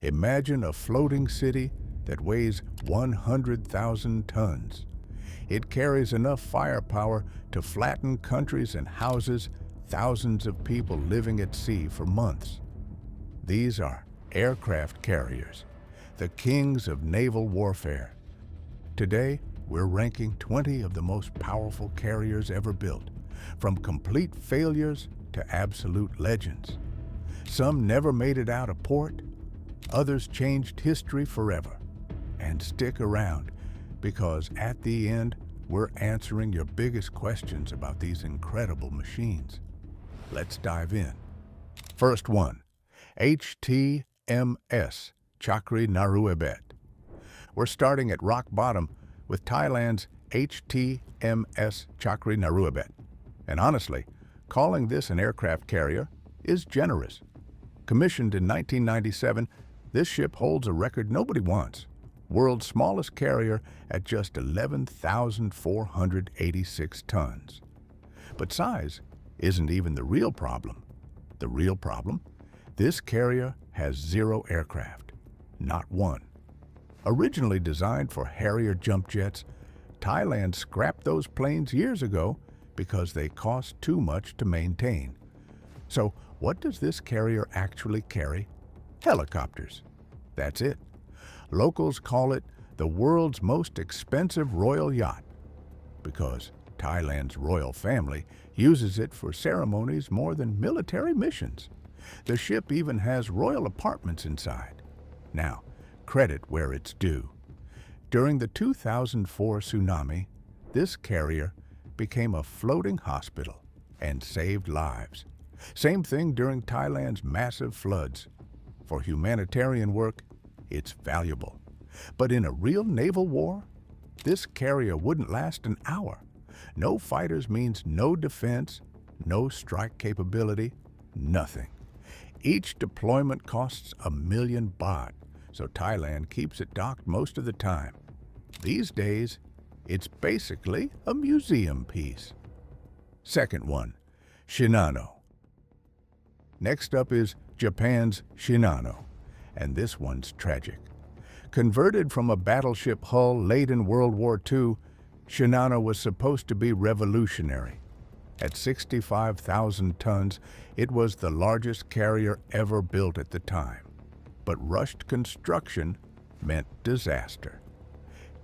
Imagine a floating city that weighs 100,000 tons. It carries enough firepower to flatten countries and houses thousands of people living at sea for months. These are aircraft carriers, the kings of naval warfare. Today, we're ranking 20 of the most powerful carriers ever built, from complete failures to absolute legends. Some never made it out of port, others changed history forever. And stick around, because at the end, we're answering your biggest questions about these incredible machines. Let's dive in. First one, HTMS Chakri Naruebet. We're starting at rock bottom with Thailand's HTMS Chakri Naruebet. And honestly, calling this an aircraft carrier is generous. Commissioned in 1997, this ship holds a record nobody wants. World's smallest carrier at just 11,486 tons. But size isn't even the real problem. The real problem? This carrier has 0 aircraft, not one. Originally designed for Harrier jump jets, Thailand scrapped those planes years ago because they cost too much to maintain. So what does this carrier actually carry? Helicopters. That's it. Locals call it the world's most expensive royal yacht because Thailand's royal family uses it for ceremonies more than military missions. The ship even has royal apartments inside. Now, credit where it's due. During the 2004 tsunami, this carrier became a floating hospital and saved lives. Same thing during Thailand's massive floods. For humanitarian work, it's valuable. But in a real naval war, this carrier wouldn't last an hour. No fighters means no defense, no strike capability, nothing. Each deployment costs 1 million baht, so Thailand keeps it docked most of the time. These days, it's basically a museum piece. Second one, Shinano. Next up is Japan's Shinano, and this one's tragic. Converted from a battleship hull late in World War II, Shinano was supposed to be revolutionary. At 65,000 tons, it was the largest carrier ever built at the time. But rushed construction meant disaster.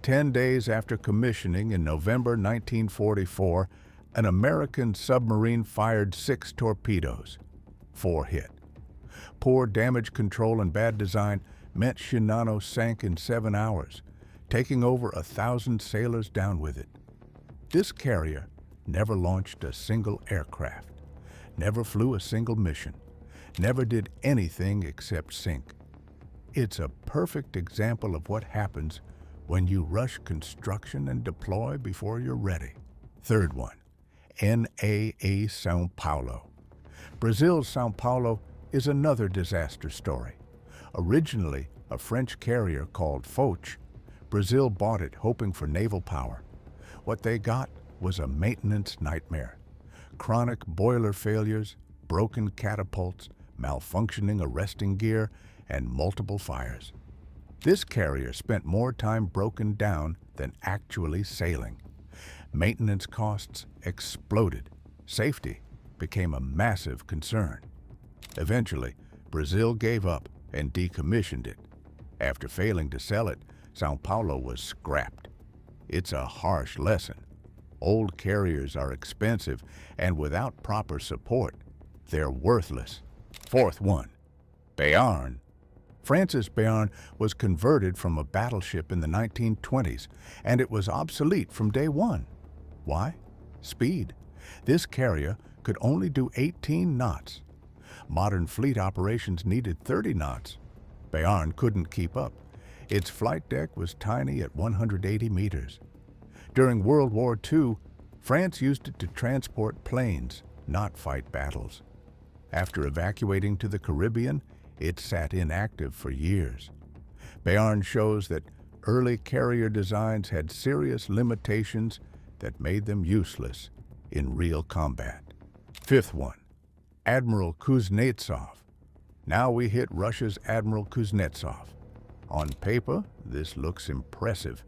10 days after commissioning in November 1944, an American submarine fired 6 torpedoes. 4 hit. Poor damage control and bad design meant Shinano sank in 7 hours, taking over 1,000 sailors down with it. This carrier never launched a single aircraft, never flew a single mission, never did anything except sink. It's a perfect example of what happens when you rush construction and deploy before you're ready. Third one, NAA São Paulo. Brazil's São Paulo is another disaster story. Originally a French carrier called Foch, Brazil bought it hoping for naval power. What they got was a maintenance nightmare. Chronic boiler failures, broken catapults, malfunctioning arresting gear, and multiple fires. This carrier spent more time broken down than actually sailing. Maintenance costs exploded. Safety became a massive concern. Eventually, Brazil gave up and decommissioned it. After failing to sell it, São Paulo was scrapped. It's a harsh lesson. Old carriers are expensive, and without proper support, they're worthless. Fourth one, Béarn. France's Béarn was converted from a battleship in the 1920s, and it was obsolete from day one. Why? Speed. This carrier could only do 18 knots. Modern fleet operations needed 30 knots. Béarn couldn't keep up. Its flight deck was tiny at 180 meters. During World War II, France used it to transport planes, not fight battles. After evacuating to the Caribbean, it sat inactive for years. Béarn shows that early carrier designs had serious limitations that made them useless in real combat. Fifth one, Admiral Kuznetsov. Now we hit Russia's Admiral Kuznetsov. On paper, this looks impressive.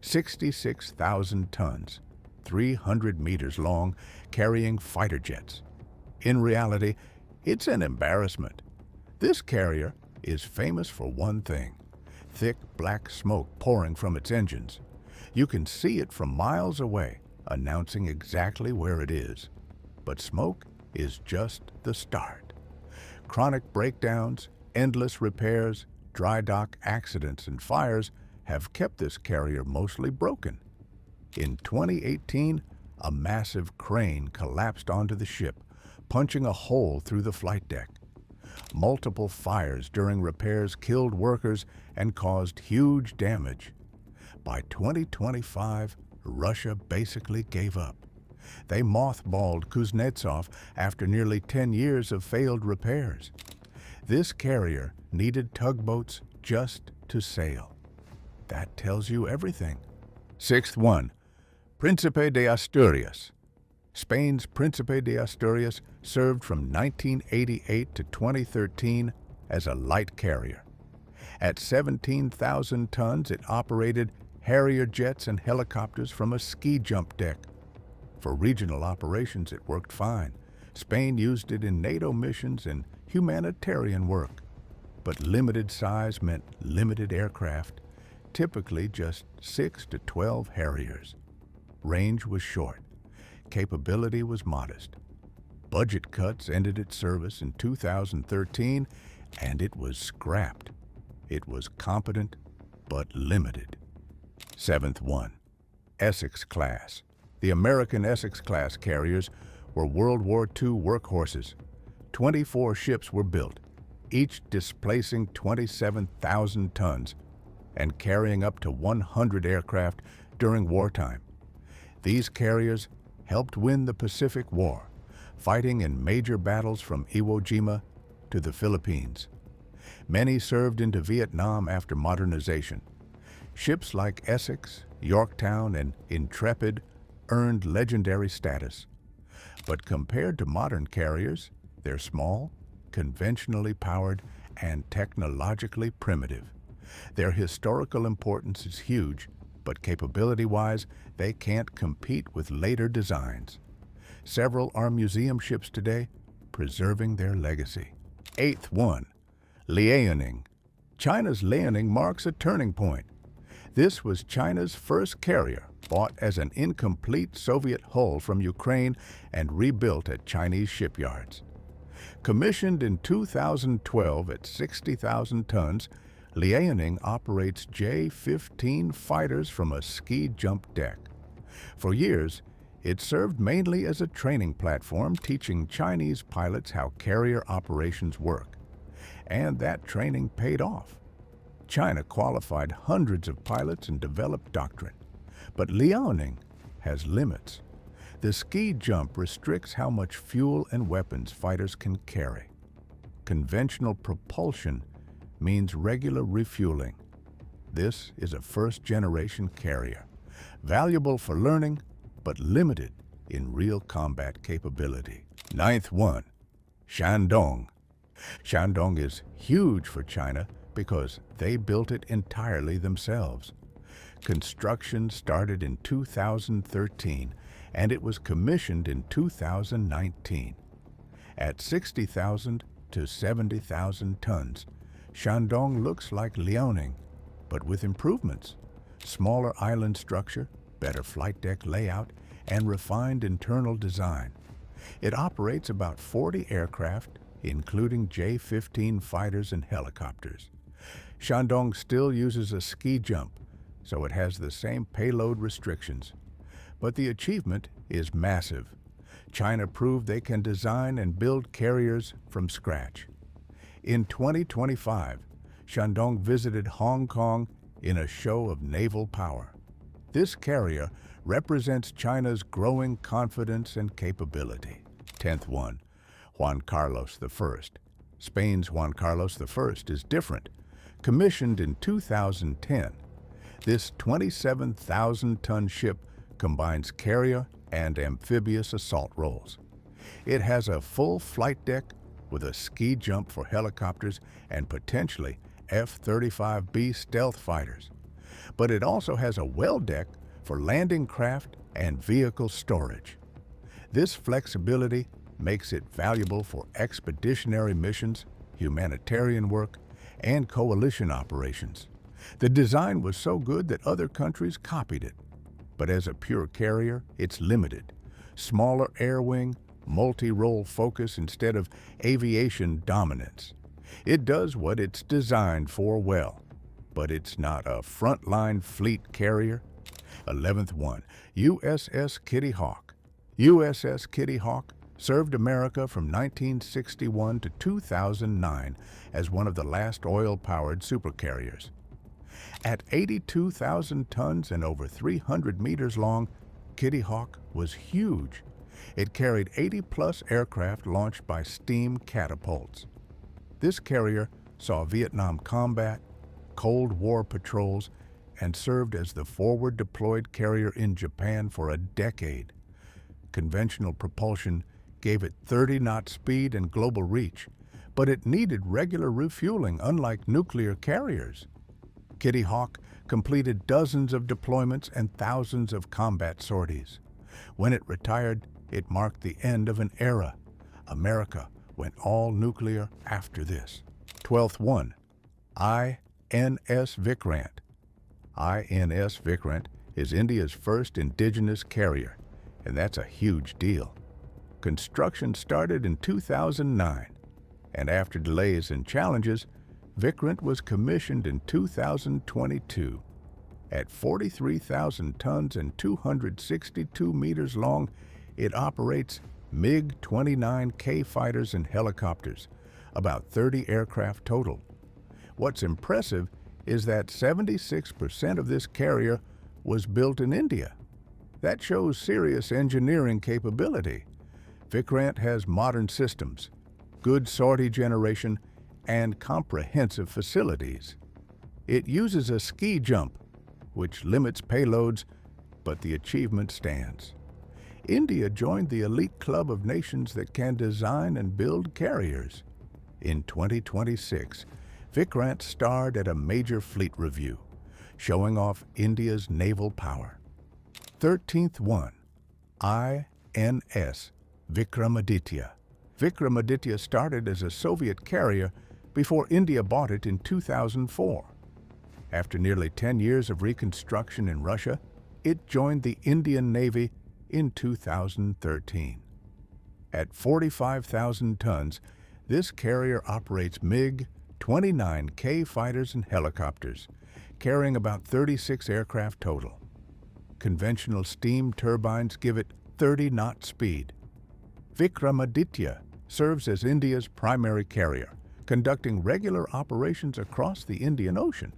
66,000 tons, 300 meters long, carrying fighter jets. In reality, it's an embarrassment. This carrier is famous for one thing: thick black smoke pouring from its engines. You can see it from miles away, announcing exactly where it is. But smoke is just the start. Chronic breakdowns, endless repairs, dry dock accidents, and fires have kept this carrier mostly broken. In 2018, a massive crane collapsed onto the ship, punching a hole through the flight deck. Multiple fires during repairs killed workers and caused huge damage. By 2025, Russia basically gave up. They mothballed Kuznetsov after nearly 10 years of failed repairs. This carrier needed tugboats just to sail. That tells you everything. Sixth one, Príncipe de Asturias. Spain's Príncipe de Asturias served from 1988 to 2013 as a light carrier. At 17,000 tons, it operated Harrier jets and helicopters from a ski jump deck. For regional operations, it worked fine. Spain used it in NATO missions and humanitarian work. But limited size meant limited aircraft, typically just 6 to 12 Harriers. Range was short. Capability was modest. Budget cuts ended its service in 2013, and it was scrapped. It was competent, but limited. Seventh one, Essex class. The American Essex class carriers were World War II workhorses. 24 ships were built, each displacing 27,000 tons and carrying up to 100 aircraft during wartime. These carriers helped win the Pacific War, fighting in major battles from Iwo Jima to the Philippines. Many served into Vietnam after modernization. Ships like Essex, Yorktown, and Intrepid earned legendary status. But compared to modern carriers, they're small, conventionally powered, and technologically primitive. Their historical importance is huge, but capability-wise, they can't compete with later designs. Several are museum ships today, preserving their legacy. Eighth one, Liaoning. China's Liaoning marks a turning point. This was China's first carrier, bought as an incomplete Soviet hull from Ukraine and rebuilt at Chinese shipyards. Commissioned in 2012 at 60,000 tons, Liaoning operates J-15 fighters from a ski jump deck. For years, it served mainly as a training platform, teaching Chinese pilots how carrier operations work. And that training paid off. China qualified hundreds of pilots and developed doctrine. But Liaoning has limits. The ski jump restricts how much fuel and weapons fighters can carry. Conventional propulsion means regular refueling. This is a first-generation carrier, valuable for learning, but limited in real combat capability. Ninth one, Shandong. Shandong is huge for China because they built it entirely themselves. Construction started in 2013, and it was commissioned in 2019. At 60,000 to 70,000 tons, Shandong looks like Liaoning, but with improvements: smaller island structure, better flight deck layout, and refined internal design. It operates about 40 aircraft, including J-15 fighters and helicopters. Shandong still uses a ski jump, so it has the same payload restrictions. But the achievement is massive. China proved they can design and build carriers from scratch. In 2025, Shandong visited Hong Kong in a show of naval power. This carrier represents China's growing confidence and capability. 10th one, Juan Carlos I. Spain's Juan Carlos I is different. Commissioned in 2010, this 27,000-ton ship combines carrier and amphibious assault roles. It has a full flight deck, with a ski jump for helicopters and potentially F-35B stealth fighters. But it also has a well deck for landing craft and vehicle storage. This flexibility makes it valuable for expeditionary missions, humanitarian work, and coalition operations. The design was so good that other countries copied it. But as a pure carrier, it's limited. Smaller air wing, multi-role focus instead of aviation dominance. It does what it's designed for well, but it's not a frontline fleet carrier. 11th one, USS Kitty Hawk. USS Kitty Hawk served America from 1961 to 2009 as one of the last oil-powered supercarriers. At 82,000 tons and over 300 meters long, Kitty Hawk was huge. It carried 80-plus aircraft launched by steam catapults. This carrier saw Vietnam combat, Cold War patrols, and served as the forward-deployed carrier in Japan for a decade. Conventional propulsion gave it 30-knot speed and global reach, but it needed regular refueling, unlike nuclear carriers. Kitty Hawk completed dozens of deployments and thousands of combat sorties. When it retired, it marked the end of an era. America went all nuclear after this. 12th one, INS Vikrant. INS Vikrant is India's first indigenous carrier, and that's a huge deal. Construction started in 2009, and after delays and challenges, Vikrant was commissioned in 2022. At 43,000 tons and 262 meters long, it operates MiG-29K fighters and helicopters, about 30 aircraft total. What's impressive is that 76% of this carrier was built in India. That shows serious engineering capability. Vikrant has modern systems, good sortie generation, and comprehensive facilities. It uses a ski jump, which limits payloads, but the achievement stands. India joined the elite club of nations that can design and build carriers. In 2026, Vikrant starred at a major fleet review, showing off India's naval power. 13th one, INS Vikramaditya. Vikramaditya started as a Soviet carrier before India bought it in 2004. After nearly 10 years of reconstruction in Russia, it joined the Indian Navy in 2013. At 45,000 tons, this carrier operates MiG-29K fighters and helicopters, carrying about 36 aircraft total. Conventional steam turbines give it 30-knot speed. Vikramaditya serves as India's primary carrier, conducting regular operations across the Indian Ocean.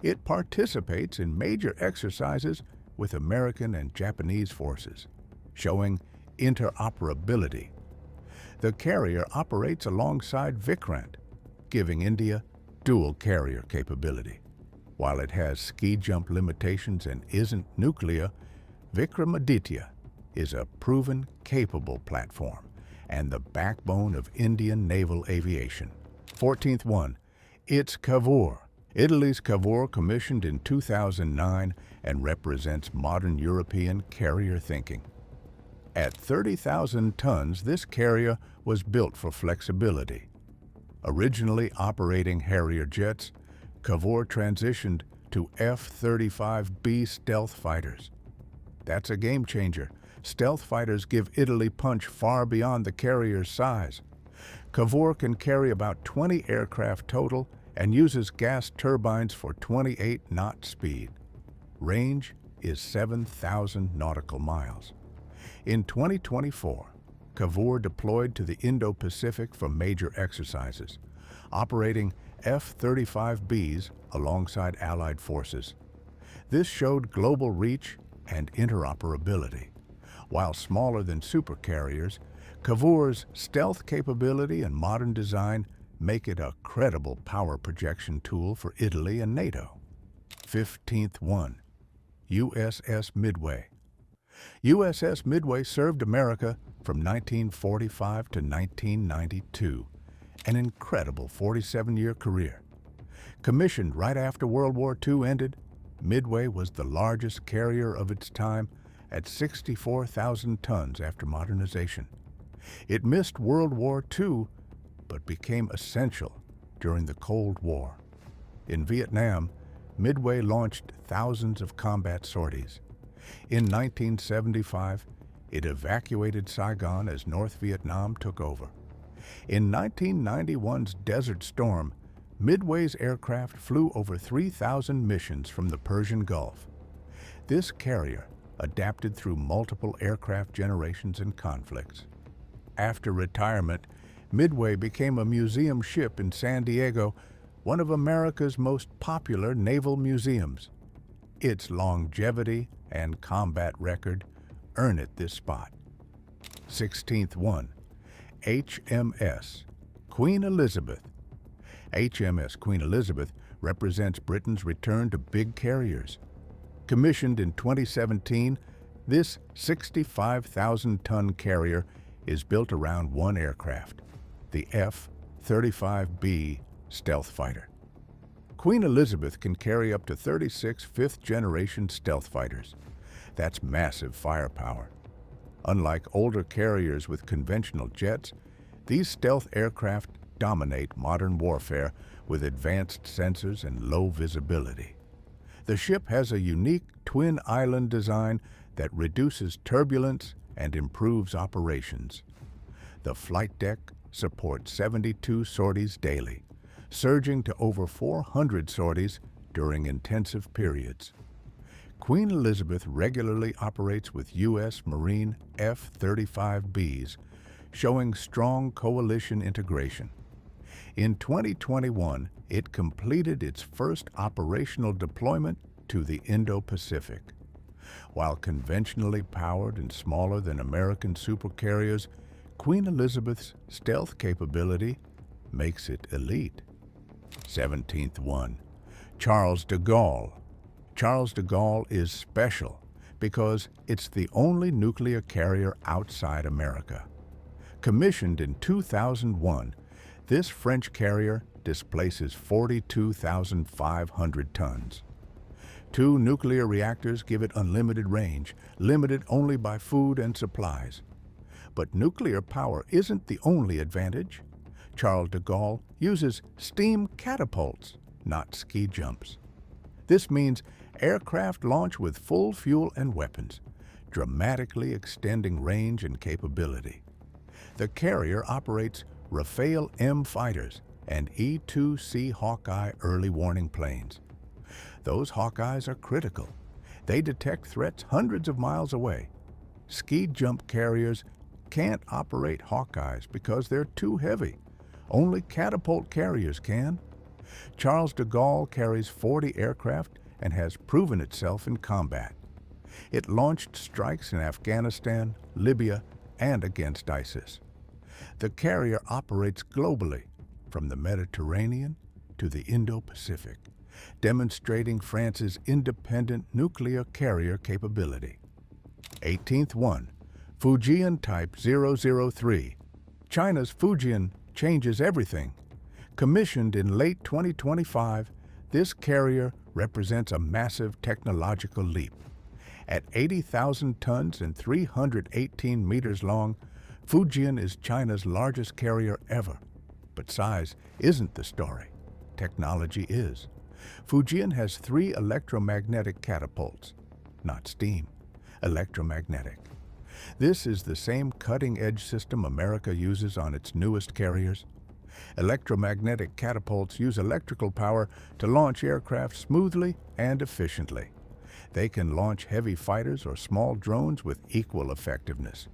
It participates in major exercises with American and Japanese forces, showing interoperability. The carrier operates alongside Vikrant, giving India dual carrier capability. While it has ski jump limitations and isn't nuclear, Vikramaditya is a proven, capable platform and the backbone of Indian naval aviation. 14th one, it's Cavour. Italy's Cavour commissioned in 2009 and represents modern European carrier thinking. At 30,000 tons, this carrier was built for flexibility. Originally operating Harrier jets, Cavour transitioned to F-35B stealth fighters. That's a game changer. Stealth fighters give Italy punch far beyond the carrier's size. Cavour can carry about 20 aircraft total and uses gas turbines for 28-knot speed. Range is 7,000 nautical miles. In 2024, Cavour deployed to the Indo-Pacific for major exercises, operating F-35Bs alongside Allied forces. This showed global reach and interoperability. While smaller than supercarriers, Cavour's stealth capability and modern design make it a credible power projection tool for Italy and NATO. 15th one, USS Midway. USS Midway served America from 1945 to 1992, an incredible 47-year career. Commissioned right after World War II ended, Midway was the largest carrier of its time at 64,000 tons after modernization. It missed World War II, but became essential during the Cold War. In Vietnam, Midway launched thousands of combat sorties. In 1975, it evacuated Saigon as North Vietnam took over. In 1991's Desert Storm, Midway's aircraft flew over 3,000 missions from the Persian Gulf. This carrier adapted through multiple aircraft generations and conflicts. After retirement, Midway became a museum ship in San Diego, one of America's most popular naval museums. Its longevity and combat record earn it this spot. 16th one, HMS Queen Elizabeth. HMS Queen Elizabeth represents Britain's return to big carriers. Commissioned in 2017, this 65,000-ton carrier is built around one aircraft, the F-35B stealth fighter. Queen Elizabeth can carry up to 36 fifth-generation stealth fighters. That's massive firepower. Unlike older carriers with conventional jets, these stealth aircraft dominate modern warfare with advanced sensors and low visibility. The ship has a unique twin-island design that reduces turbulence and improves operations. The flight deck supports 72 sorties daily, surging to over 400 sorties during intensive periods. Queen Elizabeth regularly operates with U.S. Marine F-35Bs, showing strong coalition integration. In 2021, it completed its first operational deployment to the Indo-Pacific. While conventionally powered and smaller than American supercarriers, Queen Elizabeth's stealth capability makes it elite. 17th one, Charles de Gaulle. Charles de Gaulle is special because it's the only nuclear carrier outside America. Commissioned in 2001, this French carrier displaces 42,500 tons. 2 nuclear reactors give it unlimited range, limited only by food and supplies. But nuclear power isn't the only advantage. Charles de Gaulle uses steam catapults, not ski jumps. This means aircraft launch with full fuel and weapons, dramatically extending range and capability. The carrier operates Rafale M fighters and E-2C Hawkeye early warning planes. Those Hawkeyes are critical. They detect threats hundreds of miles away. Ski jump carriers can't operate Hawkeyes because they're too heavy. Only catapult carriers can. Charles de Gaulle carries 40 aircraft and has proven itself in combat. It launched strikes in Afghanistan, Libya, and against ISIS. The carrier operates globally, from the Mediterranean to the Indo-Pacific, demonstrating France's independent nuclear carrier capability. 18th one, Fujian Type 003. China's Fujian changes everything. Commissioned in late 2025, this carrier represents a massive technological leap. At 80,000 tons and 318 meters long, Fujian is China's largest carrier ever. But size isn't the story. Technology is. Fujian has 3 electromagnetic catapults, not steam, electromagnetic. This is the same cutting-edge system America uses on its newest carriers. Electromagnetic catapults use electrical power to launch aircraft smoothly and efficiently. They can launch heavy fighters or small drones with equal effectiveness.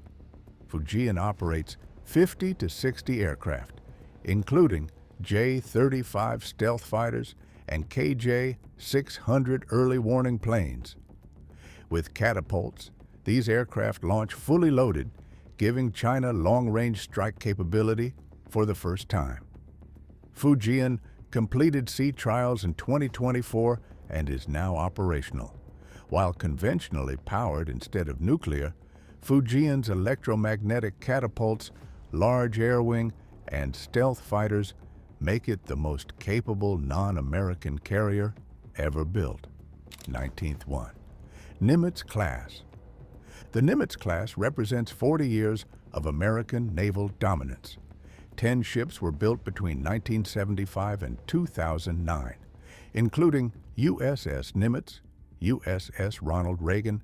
Fujian operates 50 to 60 aircraft, including J-35 stealth fighters and KJ-600 early warning planes. With catapults, these aircraft launch fully loaded, giving China long-range strike capability for the first time. Fujian completed sea trials in 2024 and is now operational. While conventionally powered instead of nuclear, Fujian's electromagnetic catapults, large air wing, and stealth fighters make it the most capable non-American carrier ever built. 19th one. Nimitz class. The Nimitz class represents 40 years of American naval dominance. 10 ships were built between 1975 and 2009, including USS Nimitz, USS Ronald Reagan,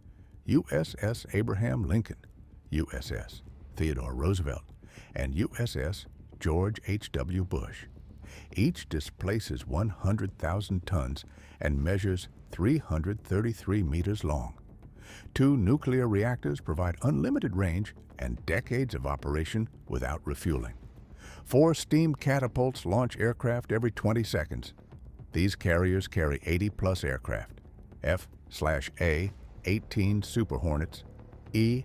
USS Abraham Lincoln, USS Theodore Roosevelt, and USS George H.W. Bush. Each displaces 100,000 tons and measures 333 meters long. 2 nuclear reactors provide unlimited range and decades of operation without refueling. 4 steam catapults launch aircraft every 20 seconds. These carriers carry 80-plus aircraft, F/A 18 Super Hornets, EA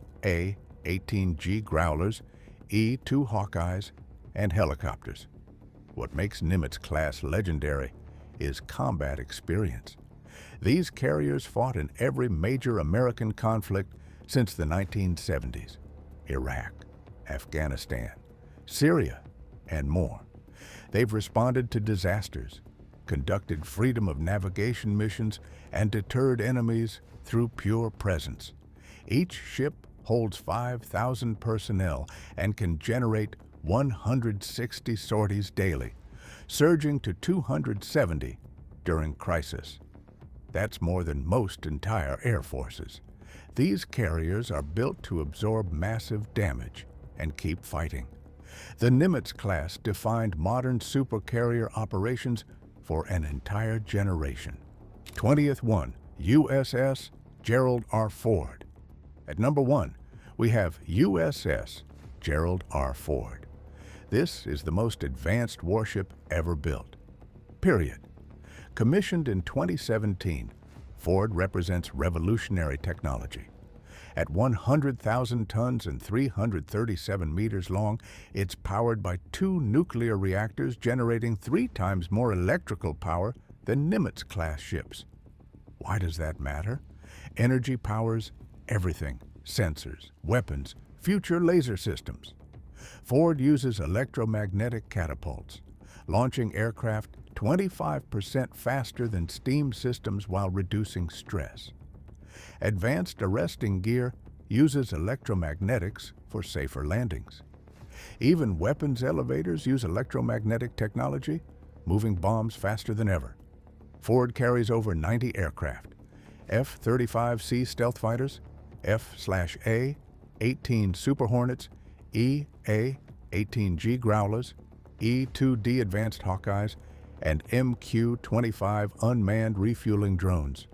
18G Growlers, E2 Hawkeyes, and helicopters. What makes Nimitz class legendary is combat experience. These carriers fought in every major American conflict since the 1970s: Iraq, Afghanistan, Syria, and more. They've responded to disasters, conducted freedom of navigation missions, and deterred enemies through pure presence. Each ship holds 5,000 personnel and can generate 160 sorties daily, surging to 270 during crisis. That's more than most entire air forces. These carriers are built to absorb massive damage and keep fighting. The Nimitz class defined modern supercarrier operations for an entire generation. 20th one, USS Gerald R. Ford. At number 1, we have USS Gerald R. Ford. This is the most advanced warship ever built. Period. Commissioned in 2017, Ford represents revolutionary technology. At 100,000 tons and 337 meters long, it's powered by 2 nuclear reactors generating 3 times more electrical power than Nimitz-class ships. Why does that matter? Energy powers everything: sensors, weapons, future laser systems. Ford uses electromagnetic catapults, launching aircraft 25% faster than steam systems while reducing stress. Advanced arresting gear uses electromagnetics for safer landings. Even weapons elevators use electromagnetic technology, moving bombs faster than ever. Ford carries over 90 aircraft: F-35C stealth fighters, F/A 18 Super Hornets, EA 18G Growlers, E2D Advanced Hawkeyes, and MQ-25 unmanned refueling drones.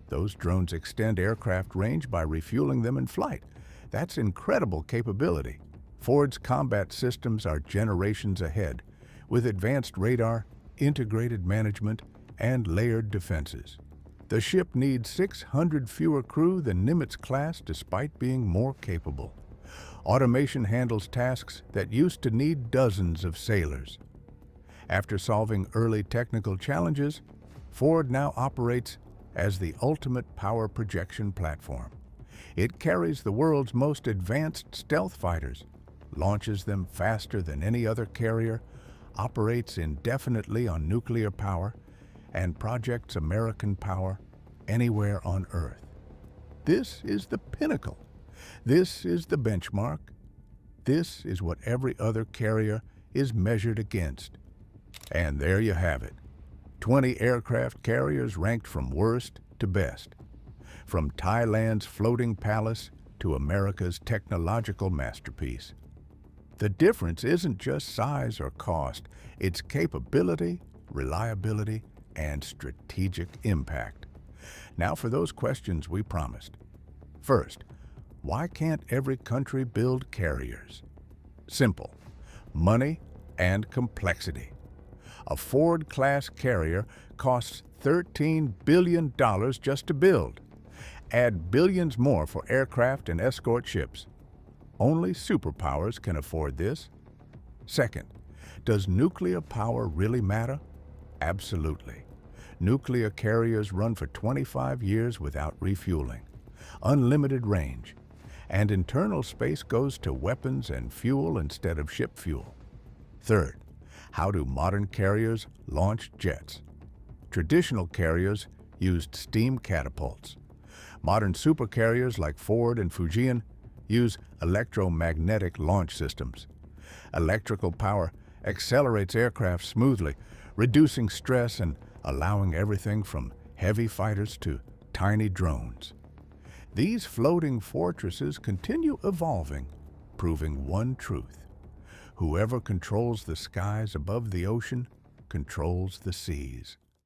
Those drones extend aircraft range by refueling them in flight. That's incredible capability. Ford's combat systems are generations ahead, with advanced radar, integrated management, and layered defenses. The ship needs 600 fewer crew than Nimitz-class despite being more capable. Automation handles tasks that used to need dozens of sailors. After solving early technical challenges, Ford now operates as the ultimate power projection platform. It carries the world's most advanced stealth fighters, launches them faster than any other carrier, operates indefinitely on nuclear power, and projects American power anywhere on Earth. This is the pinnacle. This is the benchmark. This is what every other carrier is measured against. And there you have it. 20 aircraft carriers ranked from worst to best. From Thailand's floating palace to America's technological masterpiece. The difference isn't just size or cost, it's capability, reliability, and strategic impact. Now for those questions we promised. First, why can't every country build carriers? Simple: money and complexity. A Ford-class carrier costs $13 billion just to build. Add billions more for aircraft and escort ships. Only superpowers can afford this. Second, does nuclear power really matter? Absolutely. Nuclear carriers run for 25 years without refueling, unlimited range, and internal space goes to weapons and fuel instead of ship fuel. Third, how do modern carriers launch jets? Traditional carriers used steam catapults. Modern supercarriers like Ford and Fujian use electromagnetic launch systems. Electrical power accelerates aircraft smoothly, reducing stress and allowing everything from heavy fighters to tiny drones. These floating fortresses continue evolving, proving one truth: whoever controls the skies above the ocean controls the seas.